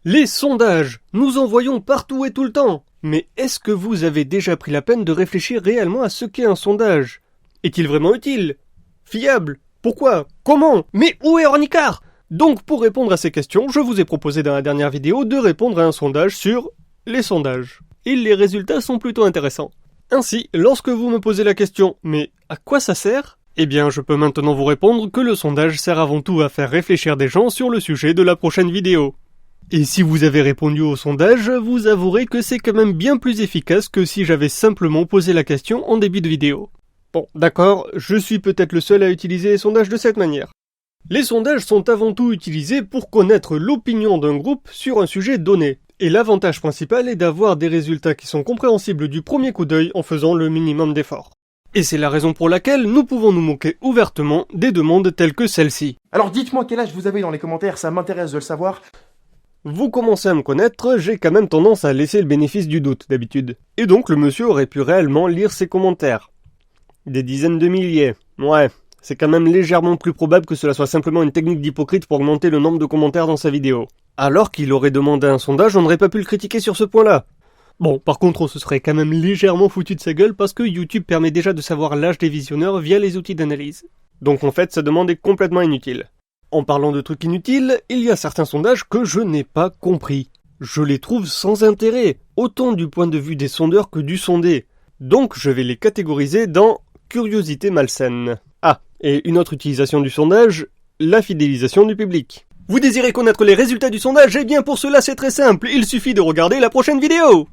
Les sondages, nous en voyons partout et tout le temps. Mais est-ce que vous avez déjà pris la peine de réfléchir réellement à ce qu'est un sondage? Est-il vraiment utile? Fiable? Pourquoi? Comment? Mais où est Ornicard? Donc pour répondre à ces questions, je vous ai proposé dans la dernière vidéo de répondre à un sondage sur les sondages. Et les résultats sont plutôt intéressants. Ainsi, lorsque vous me posez la question « Mais à quoi ça sert ?» Eh bien, je peux maintenant vous répondre que le sondage sert avant tout à faire réfléchir des gens sur le sujet de la prochaine vidéo. Et si vous avez répondu au sondage, vous avouerez que c'est quand même bien plus efficace que si j'avais simplement posé la question en début de vidéo. Bon, d'accord, je suis peut-être le seul à utiliser les sondages de cette manière. Les sondages sont avant tout utilisés pour connaître l'opinion d'un groupe sur un sujet donné. Et l'avantage principal est d'avoir des résultats qui sont compréhensibles du premier coup d'œil en faisant le minimum d'efforts. Et c'est la raison pour laquelle nous pouvons nous moquer ouvertement des demandes telles que celle-ci. Alors dites-moi quel âge vous avez dans les commentaires, ça m'intéresse de le savoir. Vous commencez à me connaître, j'ai quand même tendance à laisser le bénéfice du doute d'habitude. Et donc le monsieur aurait pu réellement lire ses commentaires. Des dizaines de milliers. Ouais, c'est quand même légèrement plus probable que cela soit simplement une technique d'hypocrite pour augmenter le nombre de commentaires dans sa vidéo. Alors qu'il aurait demandé un sondage, on n'aurait pas pu le critiquer sur ce point-là. Bon, par contre, on se serait quand même légèrement foutu de sa gueule parce que YouTube permet déjà de savoir l'âge des visionneurs via les outils d'analyse. Donc en fait, sa demande est complètement inutile. En parlant de trucs inutiles, il y a certains sondages que je n'ai pas compris. Je les trouve sans intérêt, autant du point de vue des sondeurs que du sondé. Donc je vais les catégoriser dans curiosité malsaine. Ah, et une autre utilisation du sondage, la fidélisation du public. Vous désirez connaître les résultats du sondage? Eh bien pour cela c'est très simple, il suffit de regarder la prochaine vidéo.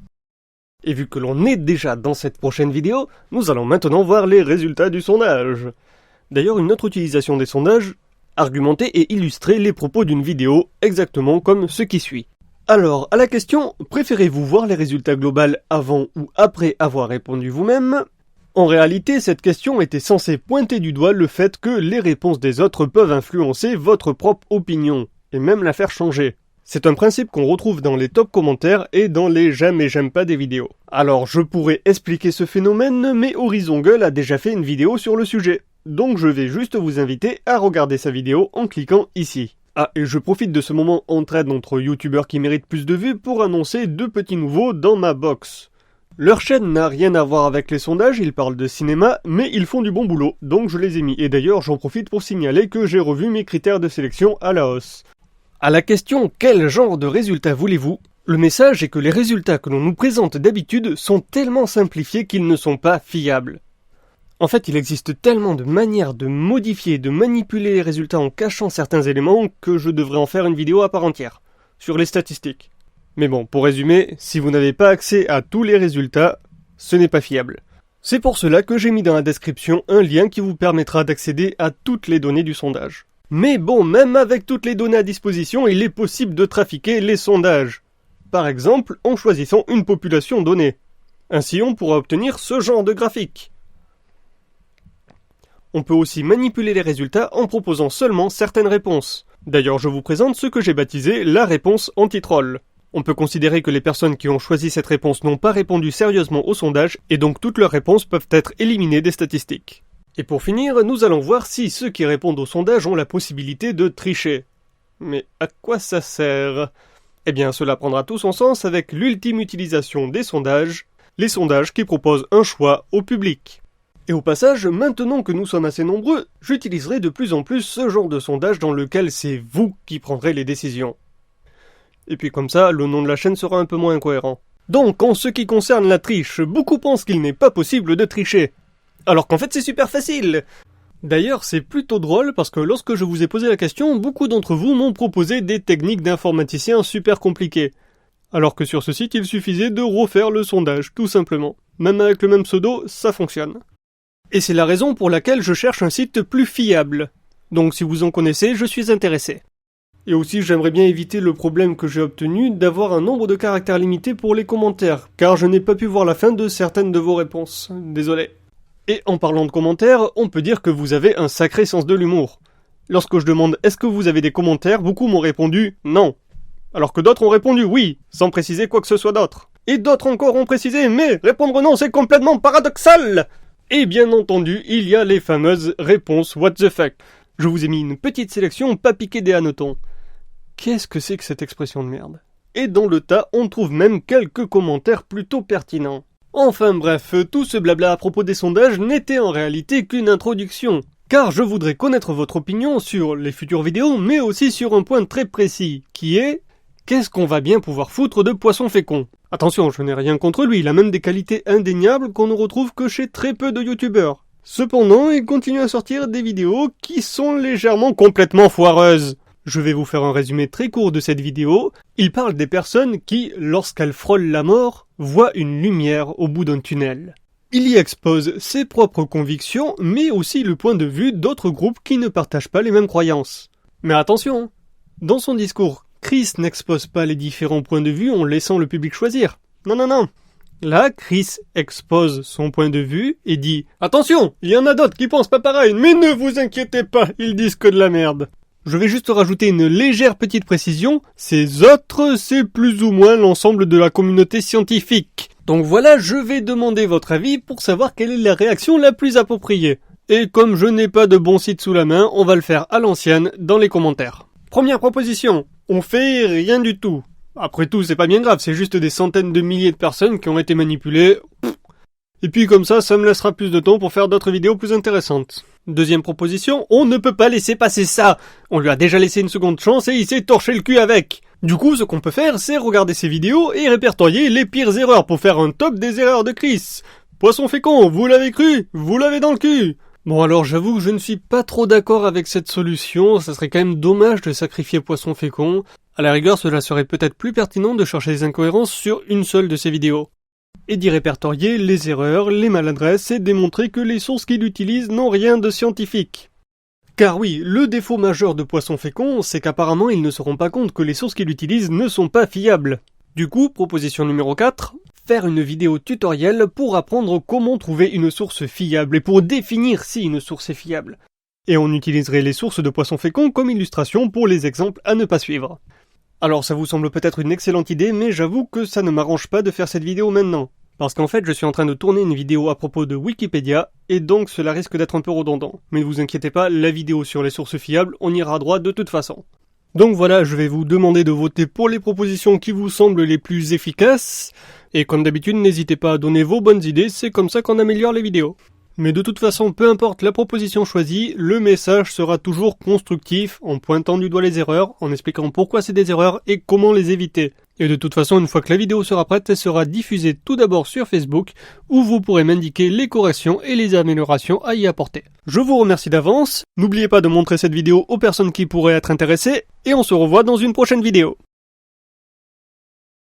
Et vu que l'on est déjà dans cette prochaine vidéo, nous allons maintenant voir les résultats du sondage. D'ailleurs, une autre utilisation des sondages, argumenter et illustrer les propos d'une vidéo, exactement comme ce qui suit. Alors, à la question « Préférez-vous voir les résultats globaux avant ou après avoir répondu vous-même ?» En réalité, cette question était censée pointer du doigt le fait que les réponses des autres peuvent influencer votre propre opinion, et même la faire changer. C'est un principe qu'on retrouve dans les top commentaires et dans les j'aime et j'aime pas des vidéos. Alors je pourrais expliquer ce phénomène, mais Horizon Gueule a déjà fait une vidéo sur le sujet. Donc je vais juste vous inviter à regarder sa vidéo en cliquant ici. Ah, et je profite de ce moment entraide entre youtubeurs qui méritent plus de vues pour annoncer 2 petits nouveaux dans ma box. Leur chaîne n'a rien à voir avec les sondages, ils parlent de cinéma, mais ils font du bon boulot, donc je les ai mis. Et d'ailleurs j'en profite pour signaler que j'ai revu mes critères de sélection à la hausse. À la question « Quel genre de résultats voulez-vous ?», le message est que les résultats que l'on nous présente d'habitude sont tellement simplifiés qu'ils ne sont pas fiables. En fait, il existe tellement de manières de modifier et de manipuler les résultats en cachant certains éléments que je devrais en faire une vidéo à part entière, sur les statistiques. Mais bon, pour résumer, si vous n'avez pas accès à tous les résultats, ce n'est pas fiable. C'est pour cela que j'ai mis dans la description un lien qui vous permettra d'accéder à toutes les données du sondage. Mais bon, même avec toutes les données à disposition, il est possible de trafiquer les sondages. Par exemple, en choisissant une population donnée. Ainsi, on pourra obtenir ce genre de graphique. On peut aussi manipuler les résultats en proposant seulement certaines réponses. D'ailleurs, je vous présente ce que j'ai baptisé la réponse anti-troll. On peut considérer que les personnes qui ont choisi cette réponse n'ont pas répondu sérieusement au sondage, et donc toutes leurs réponses peuvent être éliminées des statistiques. Et pour finir, nous allons voir si ceux qui répondent au sondage ont la possibilité de tricher. Mais à quoi ça sert? Eh bien, cela prendra tout son sens avec l'ultime utilisation des sondages, les sondages qui proposent un choix au public. Et au passage, maintenant que nous sommes assez nombreux, j'utiliserai de plus en plus ce genre de sondage dans lequel c'est vous qui prendrez les décisions. Et puis comme ça, le nom de la chaîne sera un peu moins incohérent. Donc, en ce qui concerne la triche, beaucoup pensent qu'il n'est pas possible de tricher. Alors qu'en fait c'est super facile. D'ailleurs c'est plutôt drôle parce que lorsque je vous ai posé la question, beaucoup d'entre vous m'ont proposé des techniques d'informaticiens super compliquées. Alors que sur ce site il suffisait de refaire le sondage, tout simplement. Même avec le même pseudo, ça fonctionne. Et c'est la raison pour laquelle je cherche un site plus fiable. Donc si vous en connaissez, je suis intéressé. Et aussi j'aimerais bien éviter le problème que j'ai obtenu d'avoir un nombre de caractères limité pour les commentaires, car je n'ai pas pu voir la fin de certaines de vos réponses. Désolé. Et en parlant de commentaires, on peut dire que vous avez un sacré sens de l'humour. Lorsque je demande « Est-ce que vous avez des commentaires ?», beaucoup m'ont répondu « Non ». Alors que d'autres ont répondu « Oui », sans préciser quoi que ce soit d'autre. Et d'autres encore ont précisé « Mais répondre non, c'est complètement paradoxal !» Et bien entendu, il y a les fameuses réponses « What the fuck ?» Je vous ai mis une petite sélection pas piquée des hannetons. Qu'est-ce que c'est que cette expression de merde? et dans le tas on trouve même quelques commentaires plutôt pertinents. Enfin bref, tout ce blabla à propos des sondages n'était en réalité qu'une introduction, car je voudrais connaître votre opinion sur les futures vidéos, mais aussi sur un point très précis, qui est... Qu'est-ce qu'on va bien pouvoir foutre de Poisson Fécond? Attention, je n'ai rien contre lui, il a même des qualités indéniables qu'on ne retrouve que chez très peu de youtubeurs. Cependant, il continue à sortir des vidéos qui sont légèrement complètement foireuses. Je vais vous faire un résumé très court de cette vidéo. Il parle des personnes qui, lorsqu'elles frôlent la mort, voient une lumière au bout d'un tunnel. Il y expose ses propres convictions, mais aussi le point de vue d'autres groupes qui ne partagent pas les mêmes croyances. Mais attention, dans son discours, Chris n'expose pas les différents points de vue en laissant le public choisir. Non. Là, Chris expose son point de vue et dit « Attention, il y en a d'autres qui pensent pas pareil, mais ne vous inquiétez pas, ils disent que de la merde !» Je vais juste rajouter une légère petite précision, ces autres, c'est plus ou moins l'ensemble de la communauté scientifique. Donc voilà, je vais demander votre avis pour savoir quelle est la réaction la plus appropriée. Et comme je n'ai pas de bon site sous la main, on va le faire à l'ancienne dans les commentaires. Première proposition, on fait rien du tout. Après tout, c'est pas bien grave, c'est juste des centaines de milliers de personnes qui ont été manipulées. Et puis comme ça me laissera plus de temps pour faire d'autres vidéos plus intéressantes. Deuxième proposition, on ne peut pas laisser passer ça. On lui a déjà laissé une seconde chance et il s'est torché le cul avec. Du coup, ce qu'on peut faire, c'est regarder ces vidéos et répertorier les pires erreurs pour faire un top des erreurs de Chris. Poisson Fécond, vous l'avez cru, vous l'avez dans le cul. Bon alors j'avoue que je ne suis pas trop d'accord avec cette solution, ça serait quand même dommage de sacrifier Poisson Fécond. À la rigueur, cela serait peut-être plus pertinent de chercher des incohérences sur une seule de ces vidéos. Et d'y répertorier les erreurs, les maladresses et démontrer que les sources qu'il utilise n'ont rien de scientifique. Car oui, le défaut majeur de Poisson Fécond, c'est qu'apparemment ils ne se rendent pas compte que les sources qu'il utilise ne sont pas fiables. Du coup, proposition numéro 4, faire une vidéo tutoriel pour apprendre comment trouver une source fiable et pour définir si une source est fiable. Et on utiliserait les sources de Poisson Fécond comme illustration pour les exemples à ne pas suivre. Alors ça vous semble peut-être une excellente idée, mais j'avoue que ça ne m'arrange pas de faire cette vidéo maintenant. Parce qu'en fait, je suis en train de tourner une vidéo à propos de Wikipédia, et donc cela risque d'être un peu redondant. Mais ne vous inquiétez pas, la vidéo sur les sources fiables, on ira droit de toute façon. Donc voilà, je vais vous demander de voter pour les propositions qui vous semblent les plus efficaces, et comme d'habitude, n'hésitez pas à donner vos bonnes idées, c'est comme ça qu'on améliore les vidéos. Mais de toute façon, peu importe la proposition choisie, le message sera toujours constructif, en pointant du doigt les erreurs, en expliquant pourquoi c'est des erreurs et comment les éviter. Et de toute façon, une fois que la vidéo sera prête, elle sera diffusée tout d'abord sur Facebook, où vous pourrez m'indiquer les corrections et les améliorations à y apporter. Je vous remercie d'avance, n'oubliez pas de montrer cette vidéo aux personnes qui pourraient être intéressées, et on se revoit dans une prochaine vidéo.